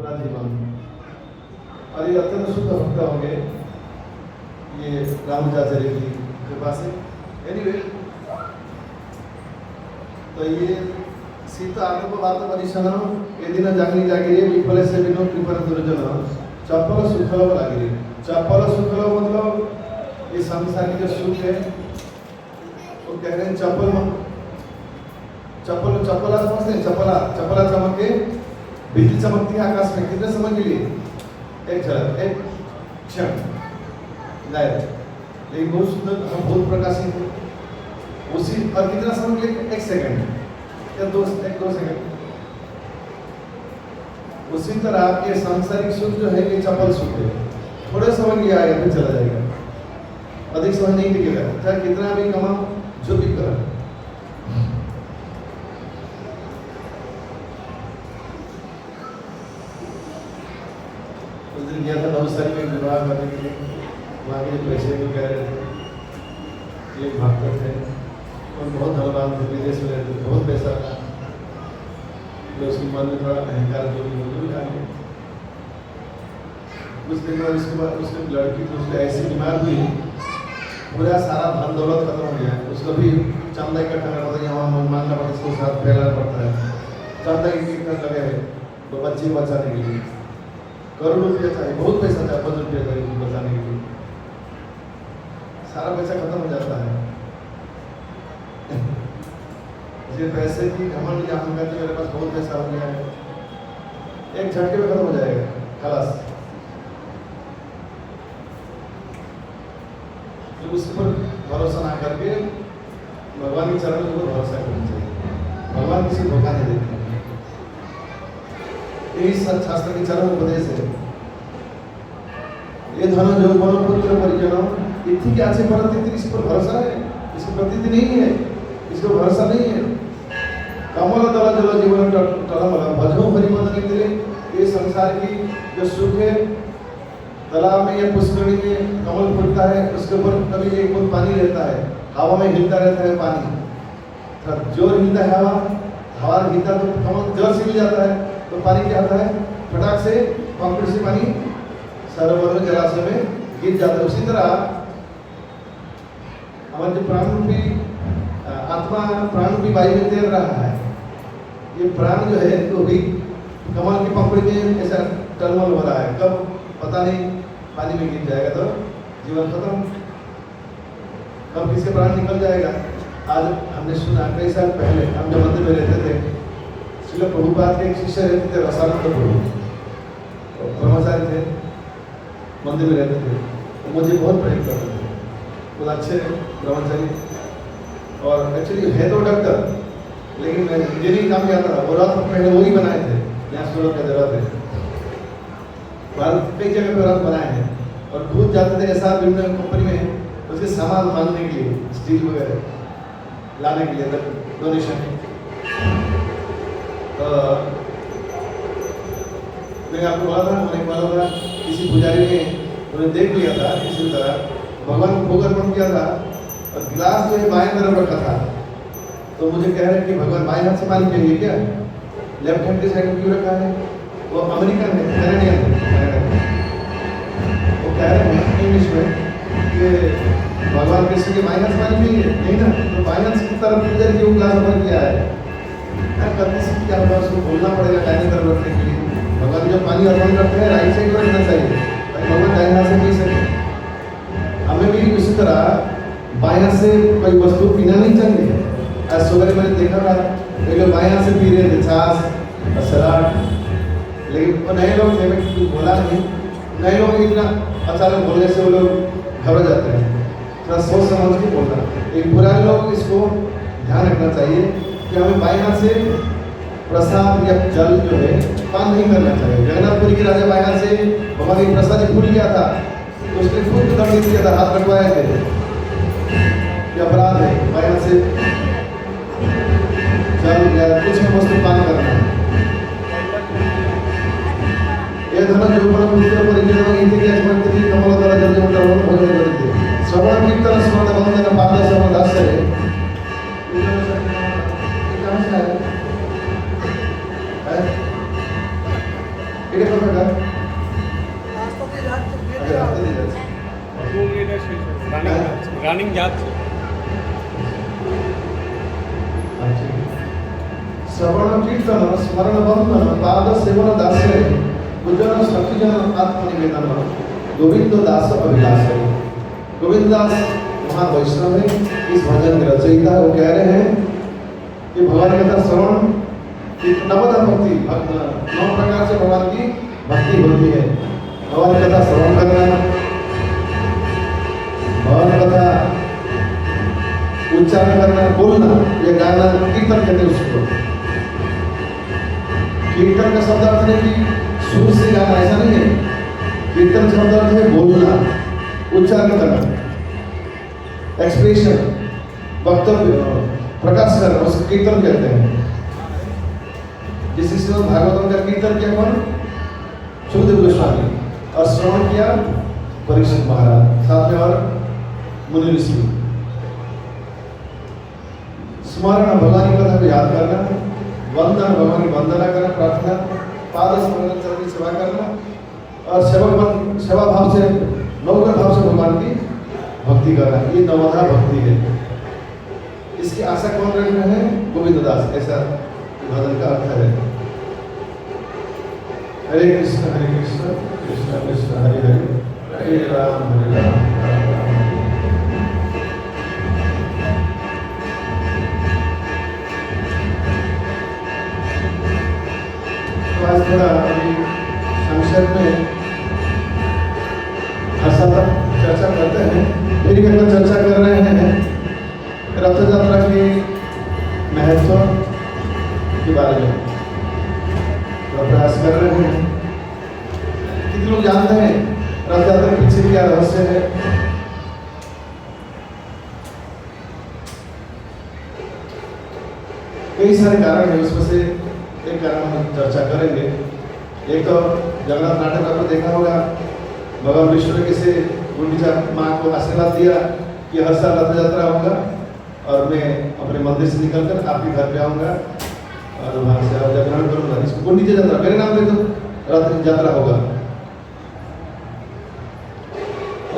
पूरा जीवन। और ये अत्यंत शुद्ध भक्त होंगे ये रामानुजाचार्य की कृपा से। एनीवे, तो ये सीता आत्मवाद परिश्रम ये दिन जागनी जागिरी विफल से बिनो कृपा दुर्जन चपल सुखल लागिरी। चपल सुखल मतलब ये सांसारिक जो सुख है वो कह रहे हैं चपल चपल चपला समझते हैं। चपला चपला चमक के बिजली चमकती है आकाश में कितने समय के लिए? एक झलक, एक क्षण जाए, लेकिन बहुत सुंदर हम बहुत प्रकाशित है उसी। और कितना समय के लिए? एक सेकंड या दो सेकंड। उसी तरह आपके सांसारिक सुख जो है ये चपल सुख है, थोड़े समय के लिए आएगा फिर चला जाएगा, अधिक समय नहीं टिकेगा, चाहे कितना भी कमाओ जो भी करो। उस दिन गया था नवसारी में विवाह करने के लिए, वहाँ के पैसे भी कह रहे थे, एक भक्त थे और बहुत धनवान थे, विदेश में रहते थे, बहुत पैसा था, तो उसके मन में थोड़ा अहंकार जो भी आ गया। कुछ दिन बाद उसके बाद उसकी लड़की तो उसको ऐसी बीमार हुई, पूरा सारा धन दौलत खत्म हो गया। उसको भी चंदा इकट्ठा करना पड़ता है, यहाँ मानना पड़ता है, उसको साथ फैलाना पड़ता है, चंदा इकट्ठा लगे है तो बच्चे बचाने के लिए करोड़ों रुपया चाहिए, बहुत पैसा चाहिए, 5 रुपया चाहिए बचाने के लिए, सारा पैसा खत्म हो जाता है। ये पैसे की घमंड या हम कहते मेरे पास बहुत पैसा हो गया है, एक झटके में खत्म हो जाएगा, खलास। तो उस पर भरोसा ना करके भगवान के चरण में भरोसा करना चाहिए। भगवान किसी धोखा नहीं देते, यही शास्त्र के चरण उपदेश है। ये धन जो मन पुत्र परिजन इतनी के आचे परत इस पर भरोसा है, इसको प्रतीति नहीं है, इसको भरोसा नहीं है। कमल दल जल जीवन टलमल भजो हरिमदन के लिए ये संसार की जो सुख है, तालाब में या पुष्करणी में कमल फूटता है, उसके ऊपर कभी एक बूंद पानी रहता है, हवा में हिलता रहता है पानी, जोर हिलता है हवा हिलता तो कमल जोर से हिल जाता है, तो पानी क्या होता है, फटाक से पंखुड़ से पानी सरोवर में जलाशय में गिर जाता है। उसी तरह हमारे जो प्राण रूपी आत्मा प्राण रूपी वायु में तैर रहा है, ये प्राण जो है तो भी कमल की पंखुड़ी में ऐसा टलमल हो रहा है, कब पता नहीं पानी में गिर जाएगा तो जीवन खत्म, कब किसके प्राण निकल जाएगा। आज हमने सुना कई साल पहले हम जब मंदिर में रहते थे, श्रील प्रभुपाद के एक शिष्य रहते थे रसानंद प्रभु, ब्रह्मचारी थे, मंदिर में रहते थे, तो मुझे बहुत प्रेरित करते थे, बहुत अच्छे ब्रह्मचारी, और एक्चुअली है तो डॉक्टर लेकिन इंजीनियरिंग काम किया था, वो रथ पहले वही बनाए थे, यहाँ सूरत का जगह थे, भारत कई जगह पे रथ बनाए हैं, और दूध जाते थे ऐसा विभिन्न कंपनी में उसके सामान मांगने के लिए, स्टील वगैरह लाने के लिए डोनेशन। तो मैंने आपको बोला था, मैंने बोला था किसी पुजारी ने उन्हें देख लिया था, किसी तरह भगवान को भोग अर्पण किया था, और गिलास जो है बाएं तरफ रखा था, तो मुझे कह रहे हैं कि भगवान बाएं हाथ से पानी पिएंगे क्या, लेफ्ट हैंड के साइड में क्यों रखा है? वो अमेरिकन है, कैनेडियन है, वो कह रहे हैं इंग्लिश में कि भगवान कृष्ण के बाएं हाथ से पानी पिएंगे नहीं ना, तो बाएं हाथ की तरफ पुजारी क्यों गिलास अर्पण किया है? गलती से क्या होगा, उसको बोलना पड़ेगा दाहिने तरफ रखने के लिए। भगवान जब पानी अर्पण करते हैं राइट साइड में रखना चाहिए ताकि भगवान दाहिने हाथ से पी सके। हमें भी इसी तरह बाएं हाथ से कोई वस्तु पीना नहीं चाहिए। आज सुबह मैंने देखा था कई लोग बाएं हाथ से पी रहे थे छाछ और सलाद, लेकिन वो नए लोग थे, मैं कुछ बोला नहीं, नए लोग इतना अचानक बोलने से वो लोग घबरा जाते हैं, थोड़ा सोच समझ के बोलना। एक पुराने लोग इसको ध्यान रखना चाहिए कि हमें बाएं हाथ से प्रसाद या जल जो है पान नहीं करना चाहिए। जगन्नाथपुरी के राजा बाएं हाथ से भगवान की प्रसाद भूल गया था, तो उसने खुद दंडित किया था, हाथ कटवाए थे, ये अपराध है बाएं हाथ से जल या कुछ भी वस्तु पान करना। ये धन जो पर पुत्र परिजन इति मंत्री कमल द्वारा जल जल भोजन करते श्रवण कीर्तन स्मरण वंदन पाद श्रवण दास है। এটা কোথাকার? রাস্তাতে যাচ্ছে আচ্ছা, রাস্তা দিয়ে যাচ্ছে। রানিং যাচ্ছে। আচ্ছা। শ্রবণ কীর্তন স্মরণ বন্দন পাদ সেবন দাসে উজ্জ্বল সখীজন आत्मनिवेदन गोविंद दास अभिलाष है। गोविंद दास महान वैष्णव है। इस भजन के रचयिता वो कह रहे हैं कि भगवान कथा श्रवण की नवदा भक्ति 9 प्रकार से भगवान की भक्ति होती है। भगवान कथा श्रवण करना, भगवान कथा उच्चारण करना, बोलना, ये गाना कीर्तन कहते हैं उसको। कीर्तन का शब्द अर्थ है कि सुर से गाना, ऐसा नहीं है। कीर्तन शब्द अर्थ है बोलना, उच्चारण करना, एक्सप्रेशन, वक्तव्य प्रकाश करना, उसको कीर्तन कहते हैं। जिस श्रीमद् भागवतम का कीर्तन किया कौन? सुखदेव गोस्वामी, और श्रवण किया परीक्षित महाराज, साथ में और मुनि ऋषि। स्मरण भगवान की कथा को याद करना, वंदन भगवान की वंदना करना, प्रार्थना, पाद स्मरण चरण की सेवा करना, और सेवा भाव से, नौकर भाव से भगवान की भक्ति करना, ये नवधा भक्ति है। इसकी आशा कौन रखना है? गोविंद दास। ऐसा भजन का अर्थ है। हरे कृष्ण कृष्ण कृष्ण हरे हरे, हरे राम हरे राम, राम राम। आज थोड़ा संक्षेप में हर्षात्मक चर्चा करते हैं। फिर भी हम चर्चा कर रहे हैं रथ यात्रा के महत्व के बारे में, तो प्रयास कर रहे हैं। कितने लोग जानते हैं रथ यात्रा के पीछे क्या रहस्य है? कई सारे कारण है, उसमें से एक कारण हम चर्चा करेंगे। एक तो जगन्नाथ नाटक आपने देखा होगा, भगवान विष्णु ने कैसे गुंडीचा माँ को आशीर्वाद दिया कि हर साल रथ यात्रा होगा और मैं अपने मंदिर से निकलकर आपके घर पे आऊँगा और वहाँ से आप जागरण करूँगा। इसको गुंडीचा यात्रा, मेरे नाम पे तो रथ यात्रा होगा।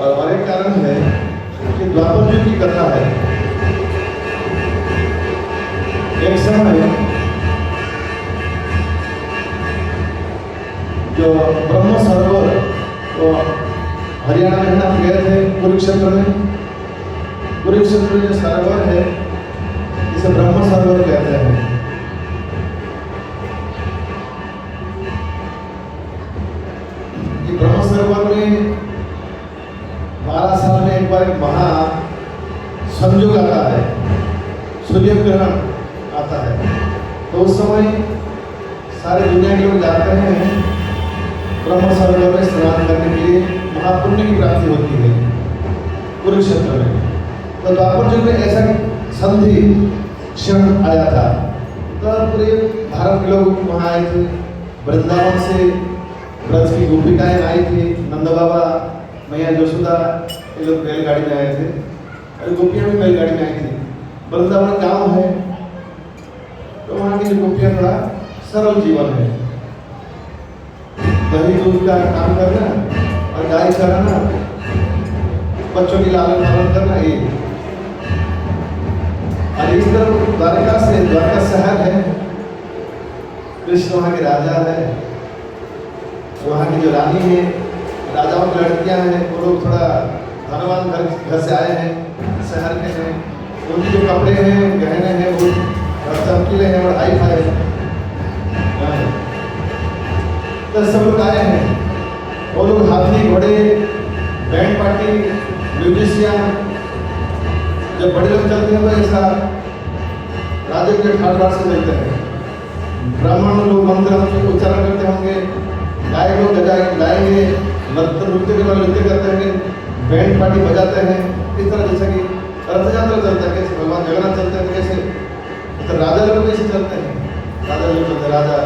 और एक कारण है कि द्वापर युग की कथा है। एक समय जो ब्रह्म सरोवर, तो हरियाणा में हम गए थे कुरुक्षेत्र में। कुरुक्षेत्र में जो सरोवर है इसे ब्रह्म सरोवर कहते हैं। ये ब्रह्म सरोवर में 12 साल में एक बार एक महा संयोग आता है, सूर्य ग्रहण आता है। तो उस समय सारे दुनिया के लोग जाते हैं ब्रह्म सरोवर में स्नान करने के लिए, महापुण्य की प्राप्ति होती है कुरुक्षेत्र में। तो द्वापर युग में ऐसा संधि क्षण आया था। तो पूरे भारत के लोग वहाँ आए थे। वृंदावन से ब्रज की गोपिकाएं आई थी, नंद बाबा, मैया यशोदा, ये लोग बैलगाड़ी में आए थे और गोपियाँ भी बैलगाड़ी में आई थी। वृंदावन गाँव है तो वहाँ की जो गोपियाँ थोड़ा सरल जीवन है, दही दूध का काम करना और गाय चराना, बच्चों की लालन पालन करना, ये। और इस तरह द्वारका से, द्वारका शहर है, कृष्ण वहाँ के राजा है, वहाँ की जो रानी है, राजाओं की लड़कियाँ हैं, वो लोग थोड़ा धनवान घर से आए हैं, शहर के हैं। उनके जो कपड़े हैं, गहने हैं, वो चमकीले हैं और हाई फाई हैं। तो सब लोग आए हैं, वो लोग हाथी घोड़े, बैंड पार्टी, म्यूजिशियन, जब बड़े लोग चलते हैं तो ऐसा राजे के ठाट बाट से चलते हैं। ब्राह्मण लोग मंत्र उच्चारण करते होंगे, गायक लोग गाएंगे, नृत्य के बाद नृत्य करते हैं, बैंड पार्टी बजाते हैं। इस तरह जैसे कि रथ यात्रा चलता है, कैसे भगवान जगन्नाथ चलते हैं, कैसे तो राजा लोग कैसे चलते हैं, राजा लोग चलते हैं, राजा।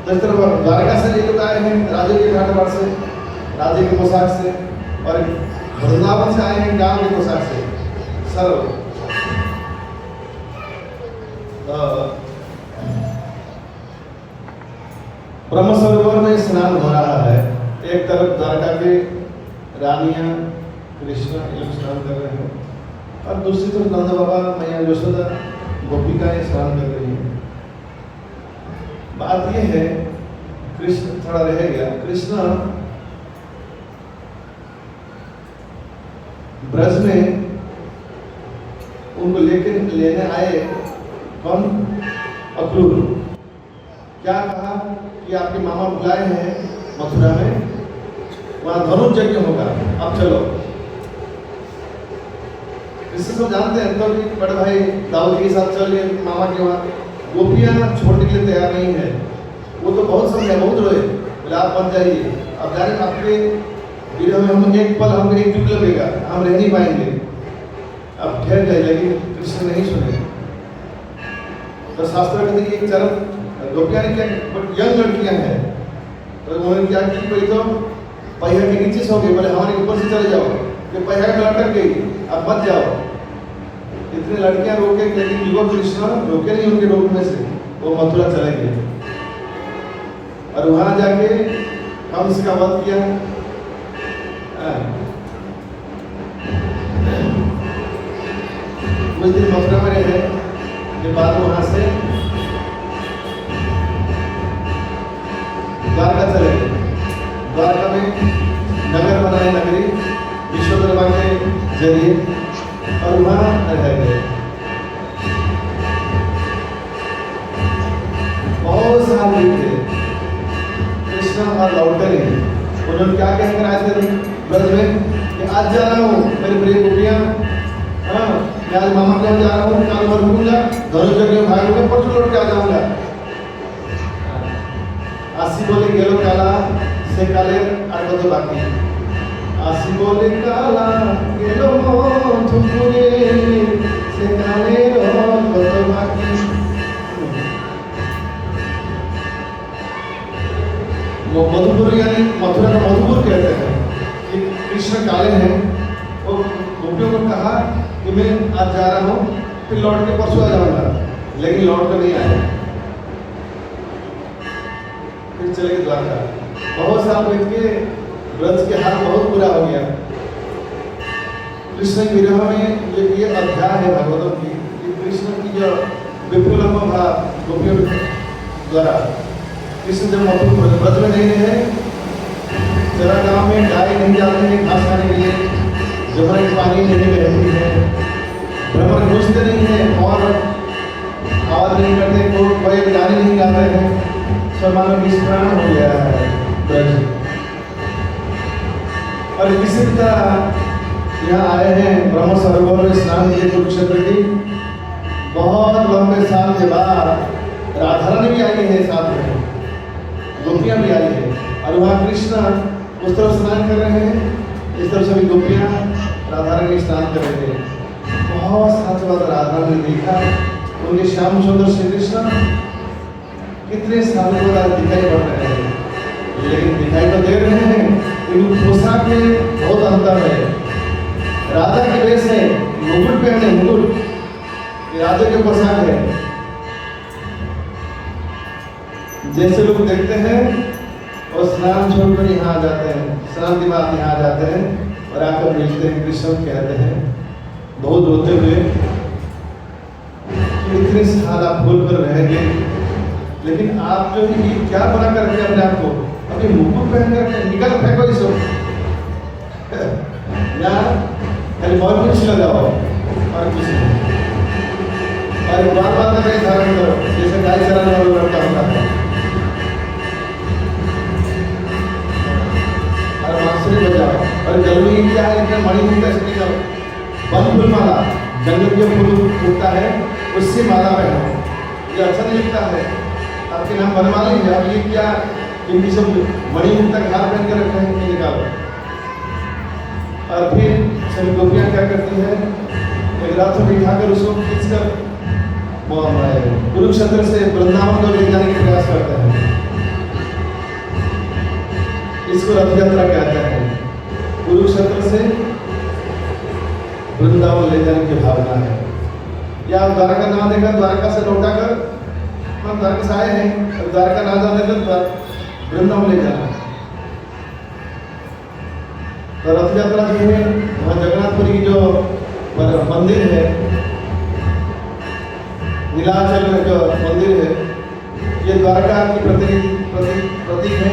तो इस तरह द्वारका से ये लोग आए हैं राजे के ठाट बाट से, राजे की पोशाक से, और वृंदावन से आए हैं गांव की पोशाक से, सरल। ब्रह्म सरोवर में स्नान हो रहा है। एक तरफ द्वारका के रानियां कृष्ण ये लोग स्नान कर रहे हैं और दूसरी तरफ नंद बाबा मैया यशोदा गोपिकाएं स्नान कर रही हैं। बात यह है, कृष्ण थोड़ा रह गया। कृष्ण ब्रज में उनको लेने आए कौन? अक्रूर। क्या कहा कि आपके मामा बुलाए हैं मथुरा में, वहां धनुष यज्ञ होगा, अब चलो। इससे सब जानते हैं तो कि बड़े भाई दाऊद के साथ चल गए मामा के वहां। गोपियां छोड़ने के लिए तैयार नहीं है। वो तो बहुत समझा, बहुत रोए, बोले आप मत जाइए, अब जाने आपके विरह में हम एक पल, हमको एक युग लगेगा, हम रह नहीं पाएंगे, अब ठहर जाए। लेकिन कृष्ण नहीं सुने। तो शास्त्र कहते हैं एक चरण गोपियां ने क्या, यंग लड़कियां हैं, तो उन्होंने क्या की, कोई तो पहिया के नीचे सो गई, बोले हमारे ऊपर से चले जाओ, कि पहिया में लटक गई, अब मत जाओ। इतनी लड़कियां रोके, लेकिन युवा कृष्ण रोके नहीं उनके रोकने से, वो मथुरा चले गए और वहां जाके कंस का वध किया। कुछ दिन मथुरा में रहे, के बाद वहां से द्वारका चले गए। द्वारका में नगर बनाए, नगरी विश्वकर्मा के जरिए, और वहां रह गए। बहुत साल बीते, कृष्ण और लौटे नहीं। उन्होंने क्या कहकर आए थे ब्रज में कि आज जा रहा हूँ मेरी प्रिय गोपियां, हाँ मैं आज मामा के यहाँ जा रहा हूँ, कल मैं रुकूंगा, धनुष यज्ञ में भाग लूंगा, परसों लौट के आ जाऊंगा। आसी बोले गेलो काला से काले आगे तो बाकी, आसी बोले काला गेलो थुपुरे से काले तो बाकी। मधुपुर यानी मथुरा का मधुपुर कहते हैं कि कृष्ण काले हैं। वो गोपियों को कहा कि मैं आज जा रहा हूँ, फिर लौट के परसों आ जाऊंगा, लेकिन लौट कर नहीं आए। फिर चले गए द्वारका। बहुत साल बीत के ब्रज के हाल बहुत बुरा हो गया। कृष्ण विरह में ये अध्याय है भागवतम की, कि कृष्ण की जो विपुल भाव गोपियों द्वारा, कृष्ण जब मथुरा ब्रज में नहीं रहे, जरा गांव में गाय नहीं जाते हैं घास खाने के लिए, जमुना के पानी लेने में रहती है, भ्रमण घुसते नहीं है और आवाज नहीं करते, कोई गाने नहीं गाते हैं, सब मानो विश्राम हो गया है ब्रज। और किसी तरह यहाँ आए हैं ब्रह्म सरोवर में स्नान किए कुरुक्षेत्र की। बहुत लंबे साल के बाद राधा रानी भी आई है, साथ में गोपियां भी आई है, और वहाँ कृष्ण उस तरफ स्नान कर रहे हैं, इस तरफ सभी गोपियां राधा रानी स्नान कर रहे हैं। बहुत साल के बाद राधा रानी ने देखा उनके श्याम सुंदर श्री कृष्ण कितने सालों के बाद दिखाई पड़ रहे हैं, लेकिन दिखाई तो दे रहे हैं, लेकिन पोशाक में बहुत अंतर है। राधा के वेश है, मुकुट पहने, मुकुट राजा के पोशाक है। जैसे लोग देखते हैं और स्नान छोड़कर यहाँ आ जाते हैं, स्नान के बाद यहाँ आ जाते हैं और आकर मिलते हैं, कृष्ण कहते हैं बहुत रोते हुए कि इतने साल आप भूल कर रह गए, लेकिन आप जो है ये क्या बना कर रखे अपने आप को, अभी मुकुट पहन कर निकल फेंको इसको, या खाली बहुत कुछ लगाओ और कुछ नहीं, और बार बार में धारण करो जैसे गाय चराने वाला लड़का होता है, और बांसुरी बजाओ, और जरूरी क्या है कि मणिमुंड का स्त्री का वन फूल माला, जंगल के फूल उगता है उससे माला पहनो, ये अच्छा नहीं लगता है, आपके नाम बनवा लेंगे। अब ये क्या इनकी सब मणिमुंड तक हार पहन के रखे हैं, निकालो। और फिर सभी गोपियां क्या करती है, एक रात में बिठाकर उसको खींचकर कुरुक्षेत्र से वृंदावन को ले जाने का प्रयास करते हैं। इसको रथ यात्रा कहते हैं। कुरुक्षेत्र से वृंदावन ले जाने की भावना है। या आप द्वारका ना देखकर द्वारका से लौटाकर हम द्वारका से आए हैं, द्वारका ना जाने कर वृंदावन ले जाना। तो रथ यात्रा जो है वहाँ जगन्नाथपुरी की जो मंदिर है, नीलाचल में जो मंदिर है, ये द्वारका की प्रतीक है,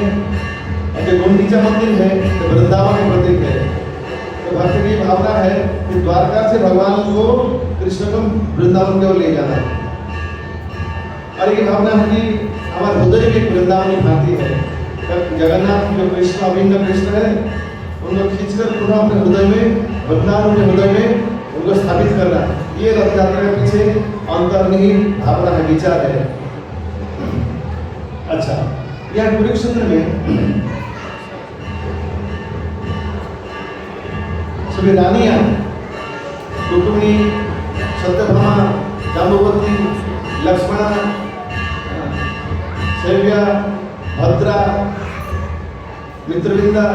और जो गुंडीचा मंदिर है तो वृंदावन का प्रतीक है। तो भक्त की भावना है कि द्वारका से भगवान को, कृष्ण को वृंदावन की ओर ले जाना। और ये भावना है कि हमारे हृदय में वृंदावन की भांति है। जगन्नाथ जो कृष्ण अभिन्न कृष्ण है, उनको खींचकर पुनः अपने हृदय में, वृंदावन के हृदय में उनको स्थापित करना, ये रथ यात्रा के पीछे अंतर्निहित भावना है, विचार है। अच्छा, यह कुरुक्षेत्र में सभी रानियां, रुक्मिणी, सत्यभामा, जाम्बवती, लक्ष्मणा, शैव्या, भद्रा, मित्रविंदा,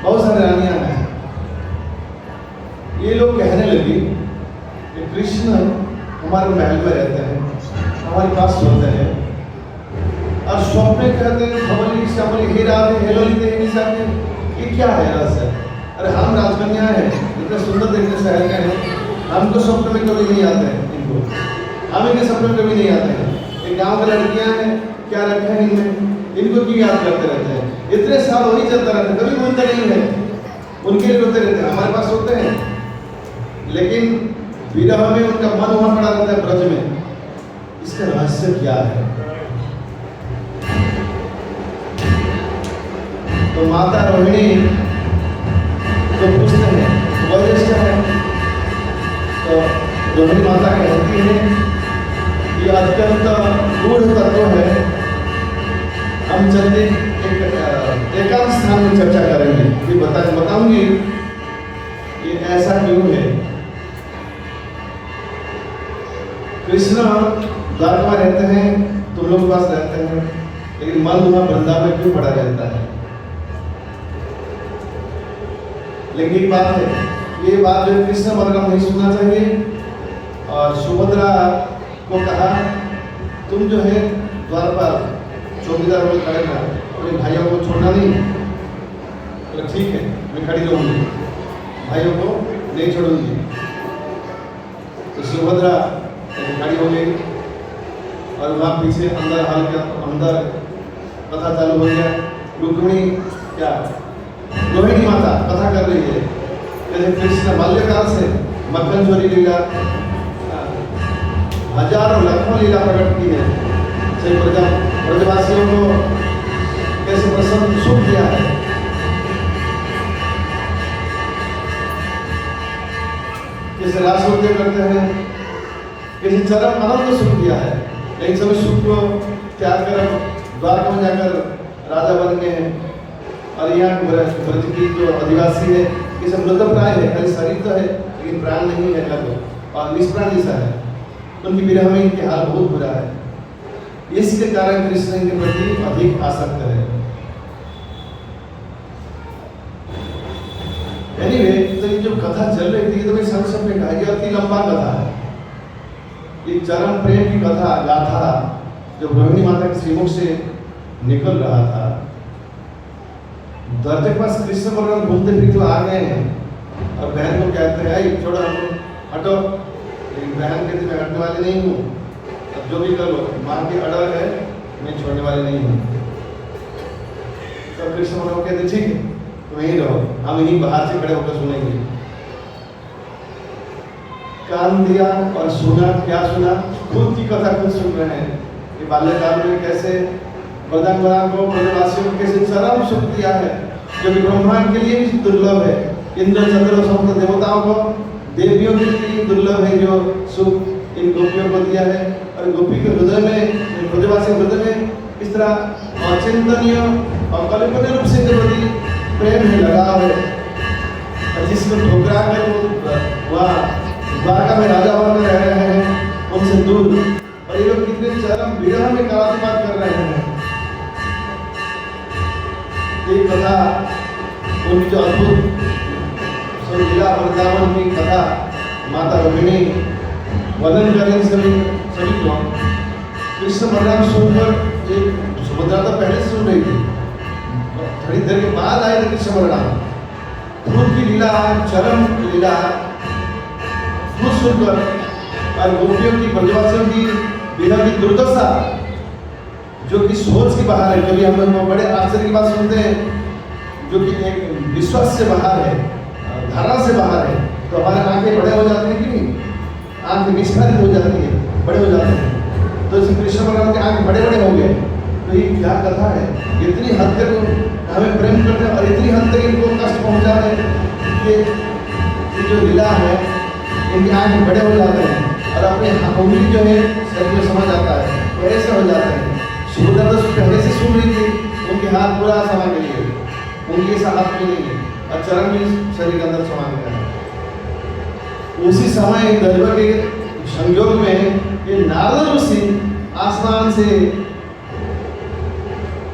बहुत सारे रानियां हैं। ये लोग कहने लगी कि कृष्ण हमारे महल में रहते हैं, हमारे पास सोते हैं, और स्वप्न में कहते हैं धवली श्यामली हे राधे हे ललिते हे निशाते। ये क्या है रहस्य? अरे हम राजकन्या हैं, इतने सुंदर देखने से हल्के हैं, हमको स्वप्न में कभी नहीं आते हैं, इनको हम इनके सपने में कभी नहीं आते हैं। एक गाँव की लड़कियां हैं, क्या रखा है इनमें, इनको क्यों याद करते रहते हैं? इतने साल वही चलता रहता है, कभी भूलते नहीं है, उनके लिए रोते रहते हैं, हमारे पास होते हैं, लेकिन विरह में उनका मन वहां पड़ा रहता है ब्रज में। इसका रहस्य क्या है? तो माता रोहिणी तो पूछते हैं, वरिष्ठ है, तो रोहिणी माता कहती है ये अत्यंत गूढ़ तत्व है, हम चलते एकांत स्थान में चर्चा करेंगे, ये बताऊंगी ये ऐसा क्यों है। कृष्ण द्वारका में रहते हैं, तुम लोग के पास रहते हैं, लेकिन मन वहां वृंदावन में क्यों पड़ा रहता है? लेकिन एक बात है, ये बात जो कृष्ण बलराम नहीं सुनना चाहिए। और सुभद्रा को कहा तुम जो है द्वार पर चौकीदार में खड़े ना, अपने भाइयों को छोड़ना नहीं। तो ठीक है, मैं खड़ी रहूंगी, भाइयों को नहीं छोड़ूंगी। तो सुभद्रा खड़ी हो गई, और वहाँ पीछे अंदर हाल के अंदर कथा चालू हो गया। रुक्मिणी क्या रोहिणी माता कथा कर रही है, जैसे कृष्ण बाल्यकाल से मक्खन चोरी लीला, हजारों लाखों लीला प्रकट की है, ब्रजवासियों को कैसे प्रसन्न सुख दिया है, कैसे रासोत्य करते हैं, कैसे चरम आनंद सुख दिया है। लेकिन सभी सुख को त्याग कर द्वारका में जाकर राजा बन गए हैं। और यहाँ ब्रज की जो आदिवासी है, ये सब मृत प्राय है, खाली शरीर तो है लेकिन प्राण नहीं है, लगभग और निष्प्राण जैसा है। उनकी विरह में इनके हाल बहुत बुरा है, इसके कारण कृष्ण इनके प्रति अधिक आसक्त है। एनीवे, तो ये जो कथा चल रही थी, तो मैं संक्षेप में कहा, यह अति लंबा कथा है। ये चरम प्रेम की कथा गाथा जो रोहिणी माता के श्रीमुख से निकल रहा था। दरजे के पास कृष्ण बलराम घूमते फिरते आ गए हैं, और बहन को कहते हैं छोड़ो, हम हटो। लेकिन बहन कहती मैं हटने वाली नहीं हूँ, अब जो भी कर लो, माँ की अड़र है, मैं छोड़ने वाली नहीं हूँ। तो कृष्ण बलराम कहते ठीक है, तुम यहीं रहो, हम यहीं बाहर से खड़े होकर सुनेंगे। कान दिया और सुना, क्या सुना? खुद की कथा खुद सुन रहे हैं कि बाल्यकाल में कैसे बदंगरा को, ब्रजवासियों को कैसे चरम सुख दिया है, जो कि ब्रह्मांड के लिए भी दुर्लभ है। इंद्र चंद्र समस्त देवताओं को, देवियों के लिए दुर्लभ है जो सुख इन गोपियों को दिया है। और गोपी के हृदय में, ब्रजवासी हृदय में इस तरह अचिंतनीय और कल्पनीय रूप से प्रति प्रेम है, लगाव है, और जिसको ठुकरा कर वो वहाँ द्वारका में राजा बनकर रह रहे हैं, उनसे दूर। और ये लोग कितने चरम विरह में कालातिपात कर रहे हैं। ये कथा उनकी जो अद्भुत लीला वृंदावन की कथा माता रोहिणी वर्णन करें सभी को। कृष्ण बलराम सुनकर एक सुभद्रा तो पहले से सुन रही थी, थोड़ी देर के बाद आए थे कृष्ण बलराम। खुद की लीला, चरम लीला खुद सुनकर और गोपियों की, ब्रजवासियों की विरह की दुर्दशा जो कि सोच के बाहर है। कभी हम लोग बड़े आश्चर्य की बात सुनते हैं जो कि एक विश्वास से बाहर है, धारणा से बाहर है, तो हमारे आंखें बड़े हो जाती हैं कि नहीं? आंखें विस्फारित हो जाती है, बड़े हो जाते हैं। तो इस कृष्ण बलराम के आंखें बड़े बड़े हो गए। तो ये क्या कथा है? इतनी हद तक हमें प्रेम करते हैं और इतनी हद तक इनको कष्ट पहुंचा है कि ये जो लीला है इनके आंखें बड़े हो जाते हैं और अपने उंगली जो है शरीर में समा जाता है, तो ऐसे हो जाते हैं। सुभद्रा तो पहले से सुन रही थी, उनके हाथ पूरा समा के लिए, उंगली ऐसा हाथ में नहीं है और चरण भी शरीर के अंदर समा गया है। उसी समय दलवा के संयोग में ये नारद ऋषि आसमान से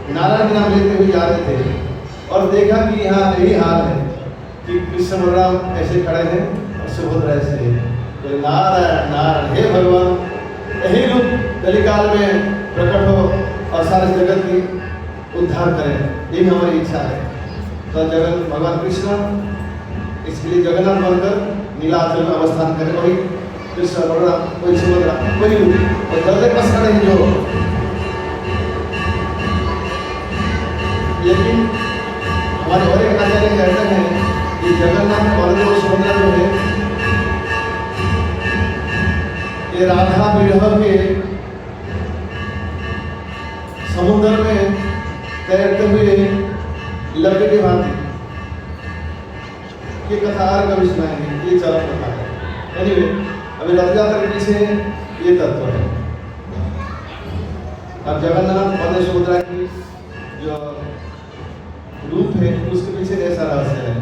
नारायण के नाम लेते हुए जा रहे थे और देखा कि यहाँ यही हाल है कि कृष्ण बलराम ऐसे खड़े हैं और सुभद्रा ऐसे है। तो नारायण नारायण, हे भगवान, यही रूप कलिकाल में प्रकट हो और सारे जगत की उद्धार करें, यही हमारी इच्छा है। तो जगन भगवान कृष्ण इसके लिए जगन्नाथ बनकर नीलाचल में अवस्थान करें, वही कृष्ण बलराम, वही सुभद्रा, वही रूप और दर्द कस खड़े हैं जो। लेकिन हमारे और एक आचार्य कहते हैं कि जगन्नाथ और जो सुभद्रा जो है ये राधा विरह के समुद्र में तैरते हुए लकड़ी के भांति, ये कथा और कभी सुनाएंगे, ये चरम कथा है। एनीवे, अभी रथ यात्रा के पीछे ये तत्व है। अब जगन्नाथ और सुभद्रा की जो रूप है उसके पीछे ऐसा रहस्य है।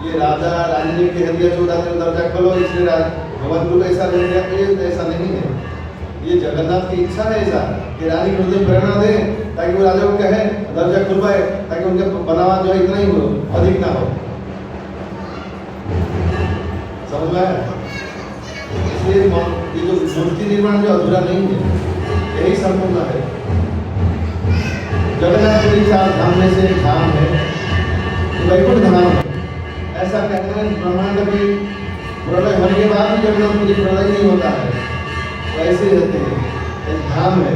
ये राजा रानी ने कह दिया 14 दिन दरवाजा खोलो, इसलिए भगवान को ऐसा नहीं दिया, ये ऐसा नहीं है। ये जगन्नाथ की इच्छा है ऐसा कि रानी को हृदय प्रेरणा दे ताकि वो राजा को कहे दरवाजा खुलवाए, ताकि उनके बनावा जो इतना ही हो, अधिक ना हो। समझ में आया? इसलिए ये जो मूर्ति निर्माण जो अधूरा नहीं है, यही संपूर्ण है। जगन्नाथपुरी 4 धाम में से एक धाम है, वैकुंठ धाम है। ऐसा कहते हैं ब्रह्मांड की प्रलय होने के बाद भी जगन्नाथपुरी प्रलय नहीं होता है, वैसे ही रहते हैं। एक धाम है,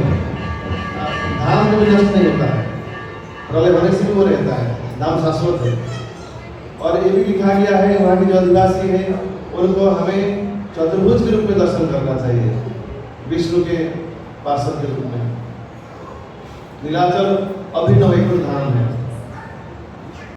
धाम कभी नष्ट नहीं होता है, प्रलय होने से भी वो रहता है, धाम शाश्वत है। और ये भी लिखा गया है वहाँ के जो अधिवासी हैं उनको हमें चतुर्भुज के रूप में दर्शन करना चाहिए, विष्णु के पार्षद के रूप में। नीलाचल अभिनव वैकुंठ धाम है।